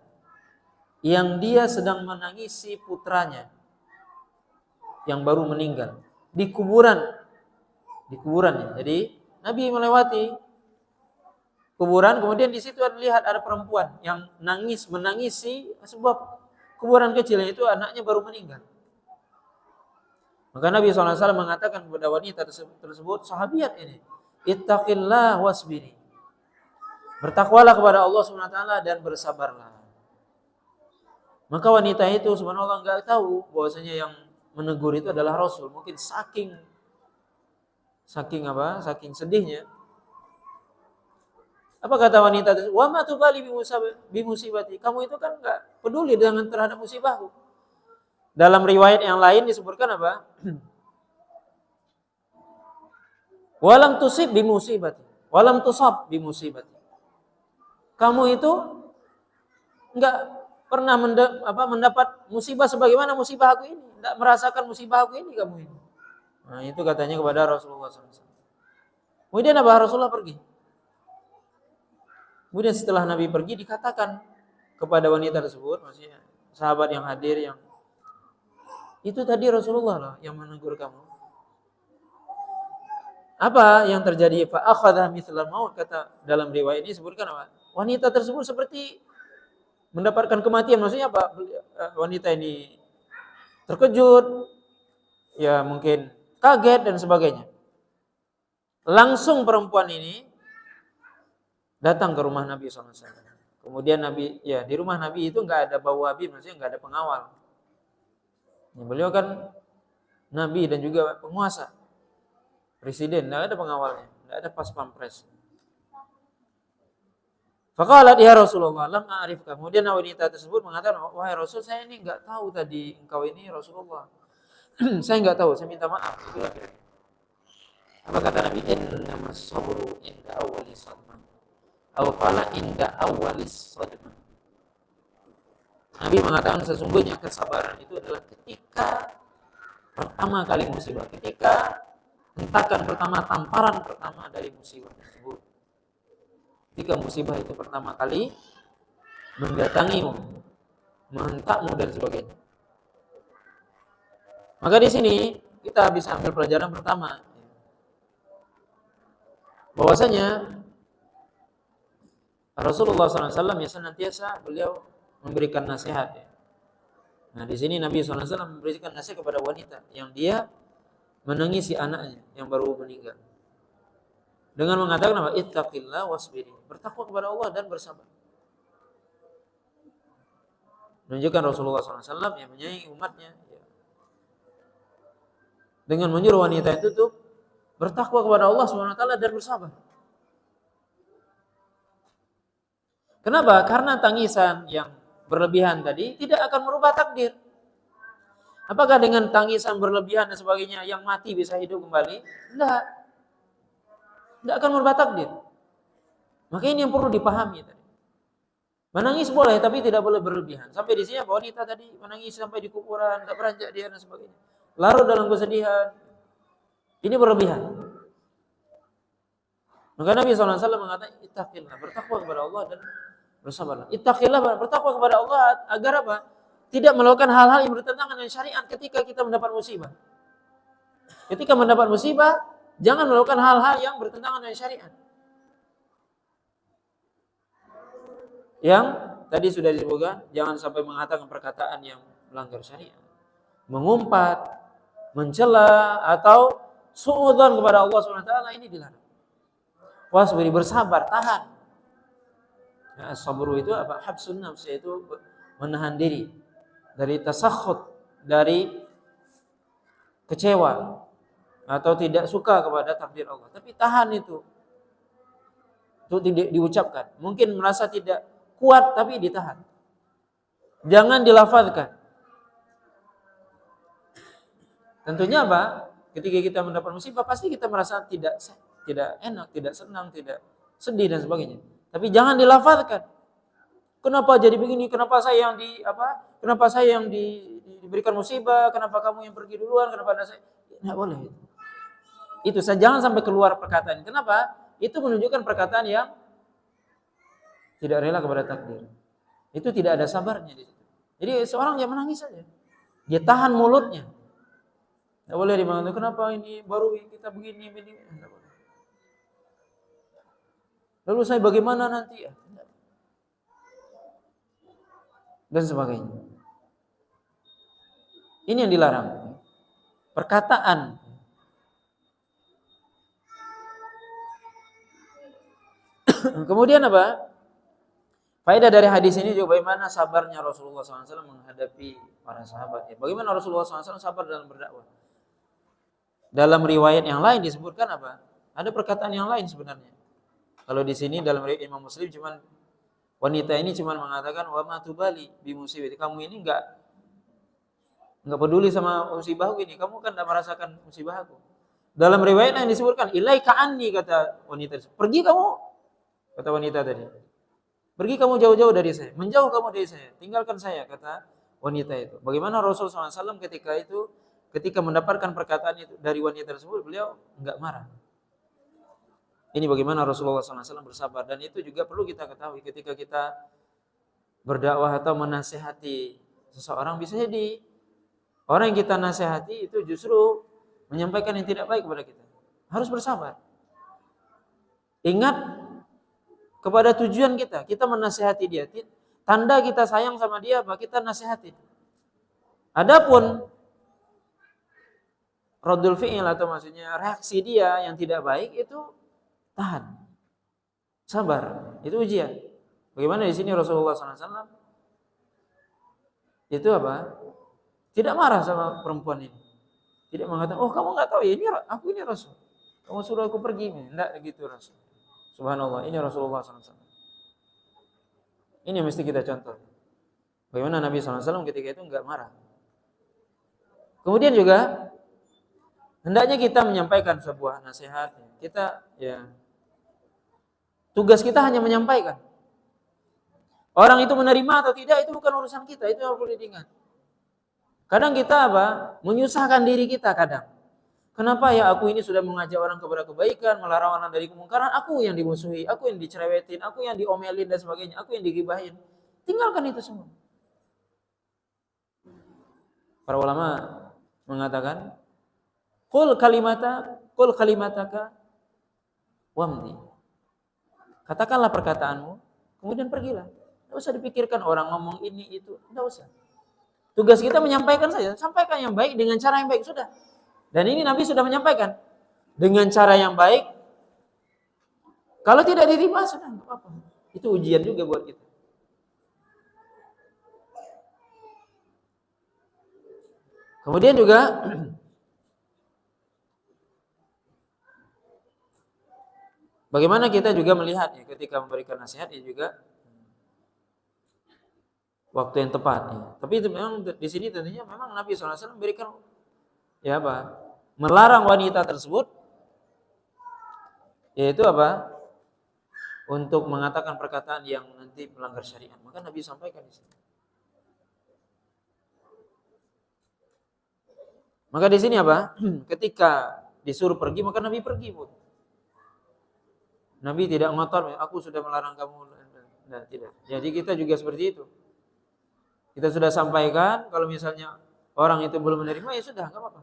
yang dia sedang menangisi putranya yang baru meninggal di kuburannya. Jadi Nabi melewati kuburan, kemudian di situ lihat ada perempuan yang menangisi sebuah kuburan kecil, itu anaknya baru meninggal. Maka Nabi SAW mengatakan kepada wanita tersebut, sahabiat ini, ittaqillah wasbiri. Bertakwalah kepada Allah SWT dan bersabarlah. Maka wanita itu subhanallah enggak tahu bahwasanya yang menegur itu adalah Rasul. Mungkin saking sedihnya. Apa kata wanita itu? Wa ma tubali bi musibati. Kamu itu kan enggak peduli dengan terhadap musibahku. Dalam riwayat yang lain disebutkan apa? Walam tusib bi musibati. Walam tusab bi musibati. Kamu itu enggak pernah mendapat musibah sebagaimana musibah aku ini. Enggak merasakan musibah aku ini kamu ini. Nah, itu katanya kepada Rasulullah SAW. Kemudian apa? Rasulullah pergi. Kemudian setelah Nabi pergi dikatakan kepada wanita tersebut, maksudnya sahabat yang hadir, yang itu tadi Rasulullah loh yang menegur kamu. Apa yang terjadi? Fa akhadha mithlal maut, kata dalam riwayat ini disebutkan apa? Wanita tersebut seperti mendapatkan kematian. Maksudnya apa? Wanita ini terkejut, ya mungkin kaget dan sebagainya. Langsung perempuan ini datang ke rumah Nabi SAW. Kemudian Nabi, ya di rumah Nabi itu nggak ada bawabin, maksudnya nggak ada pengawal. Beliau kan Nabi dan juga penguasa, presiden, nggak ada pengawalnya, nggak ada pas pampres. Faqalat ya Rasulullah lam a'rifka. Kemudian wanita tersebut mengatakan, wahai Rasul, saya ini nggak tahu tadi engkau ini Rasulullah. Saya nggak tahu, saya minta maaf. Apa kata Nabi? Innamas sabru inda awwali sadmah. Aw qala inda awwalis sadmah. Nabi mengatakan sesungguhnya kesabaran itu adalah ketika pertama kali musibah, ketika hentakan pertama, tamparan pertama dari musibah tersebut. Ketika musibah itu pertama kali mendatangimu, menghentakmu dan sebagainya. Maka di sini kita bisa ambil pelajaran pertama, bahwasanya Rasulullah SAW ya senantiasa beliau memberikan nasihat. Nah di sini Nabi SAW memberikan nasihat kepada wanita yang dia menangisi anaknya yang baru meninggal, dengan mengatakan apa? Ittaqillah wasbiri. Bertakwa kepada Allah dan bersabar. Menunjukkan Rasulullah SAW yang menyayangi umatnya, ya, dengan menyuruh wanita itu tuh bertakwa kepada Allah SWT dan bersabar. Kenapa? Karena tangisan yang berlebihan tadi tidak akan merubah takdir. Apakah dengan tangisan berlebihan dan sebagainya yang mati bisa hidup kembali? Tidak akan merubah takdir. Maka ini yang perlu dipahami tadi. Menangis boleh tapi tidak boleh berlebihan. Sampai di sini wanita tadi menangis sampai di kuburan, tak beranjak dia dan sebagainya. Larut dalam kesedihan. Ini berlebihan. Maka Nabi SAW mengatakan ittaqillah, bertakwa kepada Allah dan bersabarlah. Ittaqillah, bertakwa kepada Allah agar apa? Tidak melakukan hal-hal yang bertentangan dengan syariat ketika kita mendapat musibah. Ketika mendapat musibah, Jangan melakukan hal-hal yang bertentangan dengan syariat. Yang tadi sudah disebutkan, jangan sampai mengatakan perkataan yang melanggar syariat. Mengumpat, mencela, atau suudzon kepada Allah SWT, ini dilarang. Wasbiri, bersabar, tahan. Ya, sabru itu apa? Habsun nafs, yaitu menahan diri dari tasakhut, dari kecewa atau tidak suka kepada takdir Allah. Tapi tahan itu tidak diucapkan. Mungkin merasa tidak kuat, tapi ditahan. Jangan dilafazkan. Tentunya apa? Ketika kita mendapat musibah, pasti kita merasa tidak enak, tidak senang, tidak sedih dan sebagainya. Tapi jangan dilafazkan. Kenapa jadi begini? Kenapa saya yang Kenapa saya yang diberikan musibah? Kenapa kamu yang pergi duluan? Kenapa ada saya? Tidak boleh. Itu saja, jangan sampai keluar perkataan. Kenapa? Itu menunjukkan perkataan yang tidak rela kepada takdir. Itu tidak ada sabarnya di situ. Jadi seorang yang menangis saja. Dia tahan mulutnya. Tidak boleh dimanggung, kenapa ini baru kita begini. Lalu saya bagaimana nanti? Dan sebagainya. Ini yang dilarang. Perkataan. Kemudian apa? Faedah dari hadis ini juga bagaimana sabarnya Rasulullah SAW menghadapi para sahabat. Bagaimana Rasulullah SAW sabar dalam berdakwah. Dalam riwayat yang lain disebutkan apa? Ada perkataan yang lain sebenarnya. Kalau di sini dalam riwayat Imam Muslim cuman wanita ini cuma mengatakan wa ma tubali bi musibati. Kamu ini enggak peduli sama musibahku ini. Kamu kan enggak merasakan musibahku. Dalam riwayat lain disebutkan ilaika anni, kata wanita. Pergi kamu, kata wanita tadi. Pergi kamu jauh-jauh dari saya. Menjauh kamu dari saya. Tinggalkan saya, kata wanita itu. Bagaimana Rasulullah SAW ketika mendapatkan perkataan itu dari wanita tersebut, beliau enggak marah. Ini bagaimana Rasulullah SAW bersabar. Dan itu juga perlu kita ketahui ketika kita berdakwah atau menasihati seseorang, bisa jadi orang yang kita nasihati itu justru menyampaikan yang tidak baik kepada kita. Harus bersabar. Ingat kepada tujuan kita. Kita menasihati dia. Tanda kita sayang sama dia, bahwa kita nasihati. Adapun raddul fi'il atau maksudnya reaksi dia yang tidak baik, itu tahan. Sabar. Itu ujian. Bagaimana di sini Rasulullah SAW itu apa? Tidak marah sama perempuan ini. Tidak mengatakan, oh kamu nggak tahu ya, aku ini Rasul. Kamu suruh aku pergi. Tidak gitu Rasul. Subhanallah, ini Rasulullah SAW. Ini yang mesti kita contoh. Bagaimana Nabi SAW ketika itu nggak marah. Kemudian juga hendaknya kita menyampaikan sebuah nasihat. Tugas kita hanya menyampaikan. Orang itu menerima atau tidak itu bukan urusan kita, itu yang perlu diingat. Kadang kita menyusahkan diri kita kadang. Kenapa ya aku ini sudah mengajak orang kepada kebaikan, melarang orang dari kemungkaran, aku yang dimusuhi, aku yang dicerewetin, aku yang diomelin dan sebagainya, aku yang digibahin. Tinggalkan itu semua. Para ulama mengatakan, qul kalimataka wamdi. Katakanlah perkataanmu, kemudian pergilah. Tidak usah dipikirkan orang ngomong ini itu, tidak usah. Tugas kita menyampaikan saja, sampaikan yang baik dengan cara yang baik, sudah. Dan ini Nabi sudah menyampaikan dengan cara yang baik. Kalau tidak diterima, sudah tidak apa-apa. Itu ujian juga buat kita. Kemudian juga bagaimana kita juga melihat ya, ketika memberikan nasihat ya juga waktu yang tepat ya. Tapi itu memang di sini tentunya memang Nabi SAW memberikan melarang wanita tersebut, yaitu untuk mengatakan perkataan yang nanti melanggar syariat. Maka Nabi sampaikan di sini. Maka di sini ketika disuruh pergi, maka Nabi pergi, Bu. Nabi tidak ngotot, aku sudah melarang kamu. Nah, tidak. Jadi kita juga seperti itu. Kita sudah sampaikan, kalau misalnya orang itu belum menerima, ya sudah, enggak apa-apa.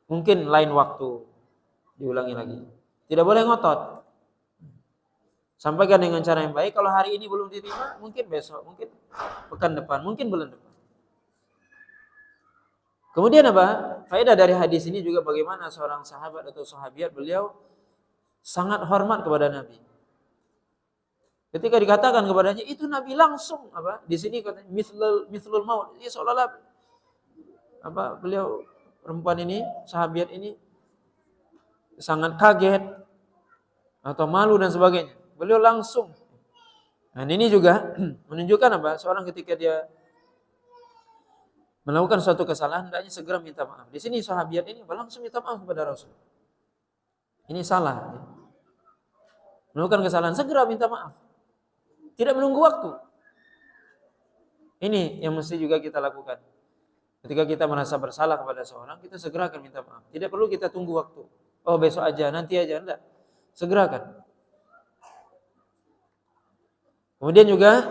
Mungkin lain waktu. Diulangi lagi. Tidak boleh ngotot. Sampaikan dengan cara yang baik. Kalau hari ini belum diterima, mungkin besok, mungkin pekan depan, mungkin bulan depan. Kemudian apa? Faedah dari hadis ini juga bagaimana seorang sahabat atau sahabiat, beliau sangat hormat kepada Nabi. Ketika dikatakan kepadanya, itu Nabi langsung apa? Di sini katanya mithlul maut. Ini seolah-olah apa? Beliau perempuan ini, sahabiat ini sangat kaget atau malu dan sebagainya. Beliau langsung. Nah, ini juga menunjukkan apa? Seorang ketika dia melakukan suatu kesalahan, hendaknya segera minta maaf. Di sini sahabiat ini langsung minta maaf kepada Rasul. Ini salah. Melakukan kesalahan, segera minta maaf. Tidak menunggu waktu. Ini yang mesti juga kita lakukan. Ketika kita merasa bersalah kepada seorang, kita segera akan minta maaf. Tidak perlu kita tunggu waktu. Oh, besok aja, nanti aja. Enggak. Segerakan. Kemudian juga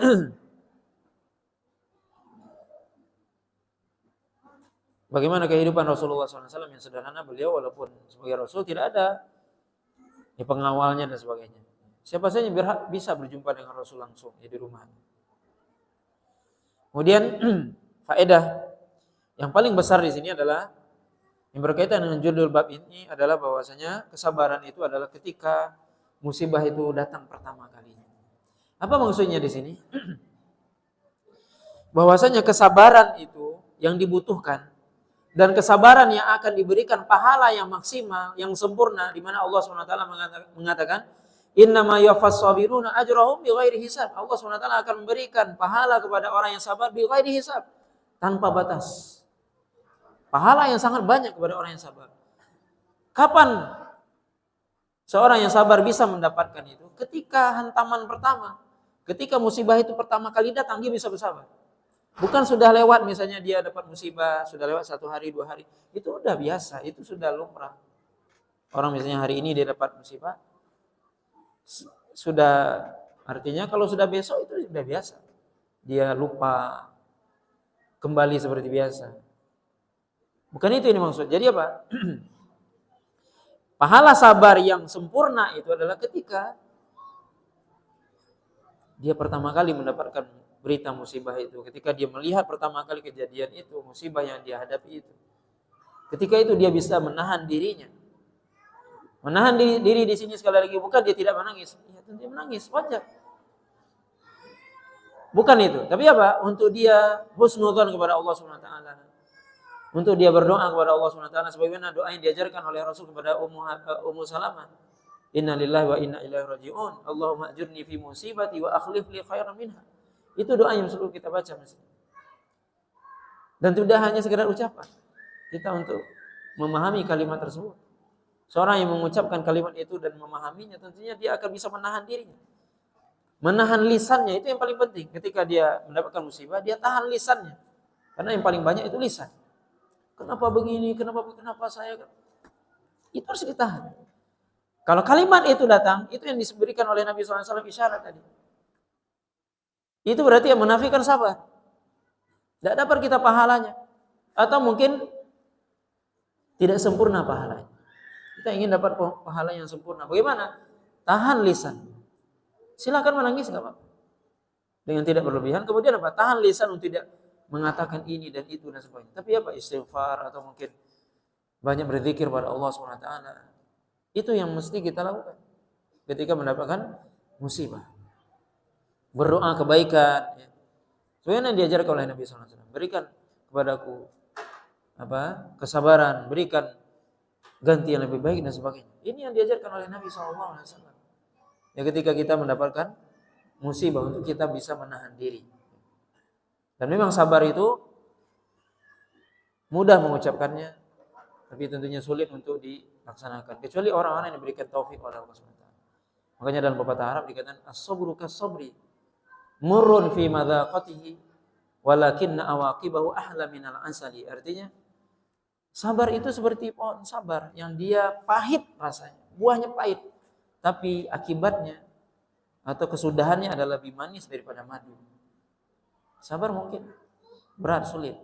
bagaimana kehidupan Rasulullah SAW yang sederhana. Beliau walaupun sebagai Rasul tidak ada pengawalnya dan sebagainya. Siapa saja bisa berjumpa dengan Rasul langsung di rumah. Kemudian faedah yang paling besar di sini adalah yang berkaitan dengan judul bab ini adalah bahwasanya kesabaran itu adalah ketika musibah itu datang pertama kalinya. Apa maksudnya di sini? Bahwasanya kesabaran itu yang dibutuhkan dan kesabaran yang akan diberikan pahala yang maksimal, yang sempurna, di mana Allah SWT mengatakan, "Innama yuwaffas sabiruna ajrahum bighairi hisab." Allah SWT akan memberikan pahala kepada orang yang sabar bighairi hisab, tanpa batas. Pahala yang sangat banyak kepada orang yang sabar. Kapan seorang yang sabar bisa mendapatkan itu? Ketika hantaman pertama, ketika musibah itu pertama kali datang, dia bisa bersabar. Bukan sudah lewat, misalnya dia dapat musibah, sudah lewat 1 hari, 2 hari. Itu udah biasa, itu sudah lumrah. Orang misalnya hari ini dia dapat musibah, sudah, artinya kalau sudah besok itu sudah biasa. Dia lupa, kembali seperti biasa. Bukan itu ini maksud. Jadi apa? Pahala sabar yang sempurna itu adalah ketika dia pertama kali mendapatkan berita musibah itu, ketika dia melihat pertama kali kejadian itu, musibah yang dia hadapi itu. Ketika itu dia bisa menahan dirinya. Menahan diri di sini sekali lagi bukan dia tidak menangis. Ya tentu dia menangis, wajar. Bukan itu, tapi apa? Untuk dia husnudzon kepada Allah SWT. Untuk dia berdoa kepada Allah SWT sebagaimana doa yang diajarkan oleh Rasul kepada Ummu Salamah. Inna lillahi wa inna ilaihi raji'un. Allahumma ajurni fi musibati wa akhlif li khairan minha. Itu doa yang selalu kita baca mesti. Dan tidak hanya sekedar ucapan. Kita untuk memahami kalimat tersebut. Seorang yang mengucapkan kalimat itu dan memahaminya, tentunya dia akan bisa menahan dirinya. Menahan lisannya itu yang paling penting. Ketika dia mendapatkan musibah, dia tahan lisannya. Karena yang paling banyak itu lisan. Kenapa begini? Kenapa saya? Itu harus ditahan. Kalau kalimat itu datang, itu yang diberikan oleh Nabi SAW isyarat tadi. Itu berarti yang menafikan sabar. Tidak dapat kita pahalanya. Atau mungkin tidak sempurna pahalanya. Kita ingin dapat pahala yang sempurna. Bagaimana? Tahan lisan. Silakan menangis, enggak apa-apa. Dengan tidak berlebihan. Kemudian apa? Tahan lisan untuk tidak mengatakan ini dan itu dan sebagainya. Tapi apa? Istighfar atau mungkin banyak berzikir pada Allah SWT. Itu yang mesti kita lakukan ketika mendapatkan musibah. Berdoa kebaikan. Sebenarnya diajarkan oleh Nabi SAW. Berikan kepadaku kesabaran, berikan ganti yang lebih baik dan sebagainya. Ini yang diajarkan oleh Nabi SAW. Ya, ketika kita mendapatkan musibah untuk kita bisa menahan diri. Dan memang sabar itu mudah mengucapkannya, tapi tentunya sulit untuk dilaksanakan. Kecuali orang-orang yang diberikan taufik oleh Allah SWT. Makanya dalam pepatah Arab dikatakan as-sabru kas-sabri murrun fi madaqatihi walakinna awaqibahu ahla minal asali. Artinya sabar itu seperti pohon sabar yang dia pahit rasanya, buahnya pahit, tapi akibatnya atau kesudahannya adalah lebih manis daripada madu. Sabar mungkin berat, sulit.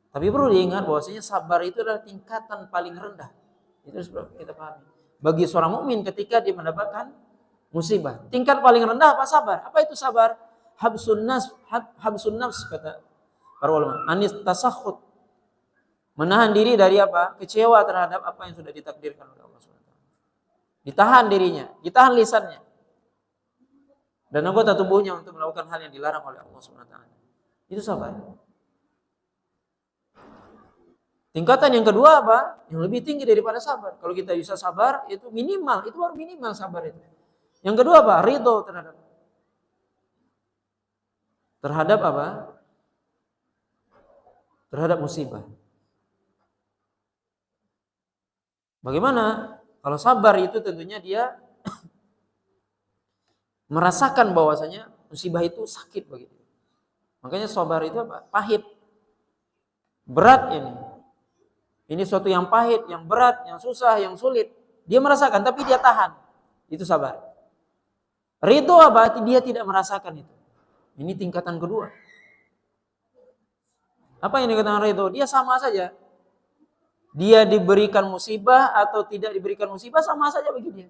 Tapi perlu diingat bahwasanya sabar itu adalah tingkatan paling rendah. Itu harus kita pahami. Bagi seorang mukmin ketika dia mendapatkan musibah, tingkat paling rendah apa? Sabar. Apa itu sabar? Habsun nafs kata para ulama. Anis tasakhut. Menahan diri dari apa? Kecewa terhadap apa yang sudah ditakdirkan oleh Allah SWT. Ditahan dirinya, ditahan lisannya. Dan anggota tubuhnya untuk melakukan hal yang dilarang oleh Allah SWT. Itu sabar. Tingkatan yang kedua apa? Yang lebih tinggi daripada sabar. Kalau kita bisa sabar, itu minimal. Itu baru minimal sabar itu. Yang kedua apa? Ridho terhadap apa? Terhadap musibah. Bagaimana? Kalau sabar itu tentunya dia merasakan bahwasanya musibah itu sakit bagi dia. Makanya sabar itu apa? Pahit. Berat ini. Ini suatu yang pahit, yang berat, yang susah, yang sulit. Dia merasakan tapi dia tahan. Itu sabar. Ridho apa? Dia tidak merasakan itu. Ini tingkatan kedua. Apa yang dikatakan ridho? Dia sama saja. Dia diberikan musibah atau tidak diberikan musibah sama saja bagi dia.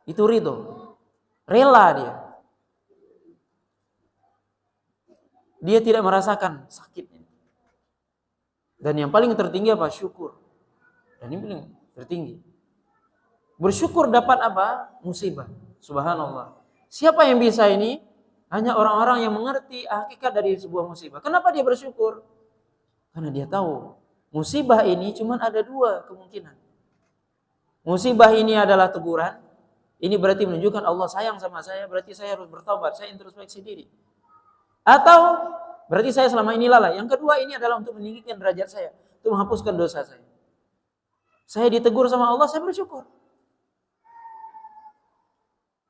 Itu ridho. Rela dia. Dia tidak merasakan sakitnya. Dan yang paling tertinggi apa? Syukur. Dan ini paling tertinggi. Bersyukur dapat apa? Musibah. Subhanallah. Siapa yang bisa ini? Hanya orang-orang yang mengerti hakikat dari sebuah musibah. Kenapa dia bersyukur? Karena dia tahu musibah ini cuma ada dua kemungkinan. Musibah ini adalah teguran. Ini berarti menunjukkan Allah sayang sama saya. Berarti saya harus bertobat. Saya introspeksi diri. Atau berarti saya selama ini lalai. Yang kedua ini adalah untuk meninggikan derajat saya. Untuk menghapuskan dosa saya. Saya ditegur sama Allah, saya bersyukur.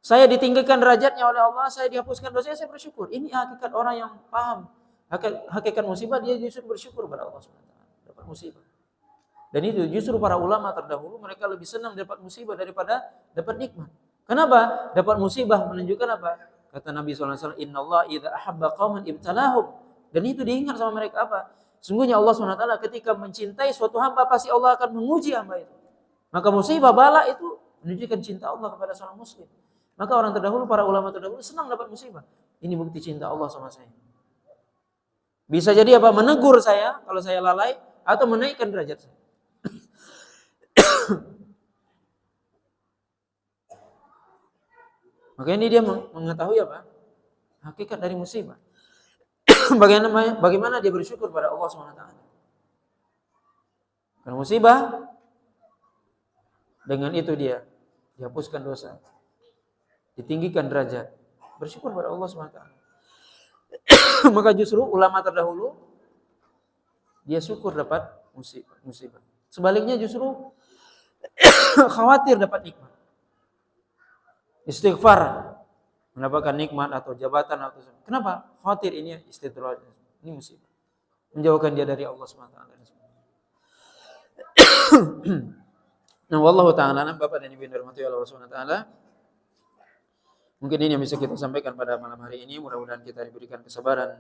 Saya ditinggikan derajatnya oleh Allah, saya dihapuskan dosa saya bersyukur. Ini hakikat orang yang paham. Hakikat musibah, dia justru bersyukur pada Allah SWT. Dapat musibah. Dan itu justru para ulama terdahulu, mereka lebih senang dapat musibah daripada dapat nikmat. Kenapa? Dapat musibah menunjukkan apa? Kata Nabi SAW, Inna Allah idha ahabba qawman ibtalahum. Dan itu diingat sama mereka apa? Sungguhnya Allah SWT ketika mencintai suatu hamba, pasti Allah akan menguji hamba itu. Maka musibah, bala itu menunjukkan cinta Allah kepada seorang muslim. Maka orang terdahulu, para ulama terdahulu senang dapat musibah. Ini bukti cinta Allah sama saya. Bisa jadi apa? Menegur saya kalau saya lalai, atau menaikkan derajat saya. Maka ini dia mengetahui apa? Hakikat dari musibah. Bagaimana dia bersyukur pada Allah SWT. Karena musibah, dengan itu dia dihapuskan dosa, ditinggikan derajat, bersyukur pada Allah SWT. Maka justru ulama terdahulu dia syukur dapat musibah. Sebaliknya justru khawatir dapat nikmat. Istighfar mendapatkan nikmat atau jabatan atau kenapa? Khawatir ini istidraj, ini musibah. Menjauhkan dia dari Allah SWT. Nah, wallahu ta'ala, Bapak dan Ibu yang dirahmati Allah SWT. Mungkin ini yang bisa kita sampaikan pada malam hari ini. Mudah-mudahan kita diberikan kesabaran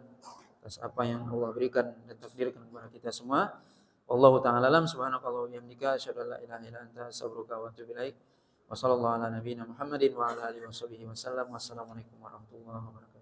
atas apa yang Allah berikan dan takdirkan kepada kita semua. Wallahu ta'ala alam. Subhanakallah wa bihamdika asyhadu an la ilaha illa anta astaghfiruka wa atubu ilaik. Wa sallallahu ala nabiyyina Muhammadin wa ala alihi wasallam. Wassalamualaikum warahmatullahi wabarakatuh.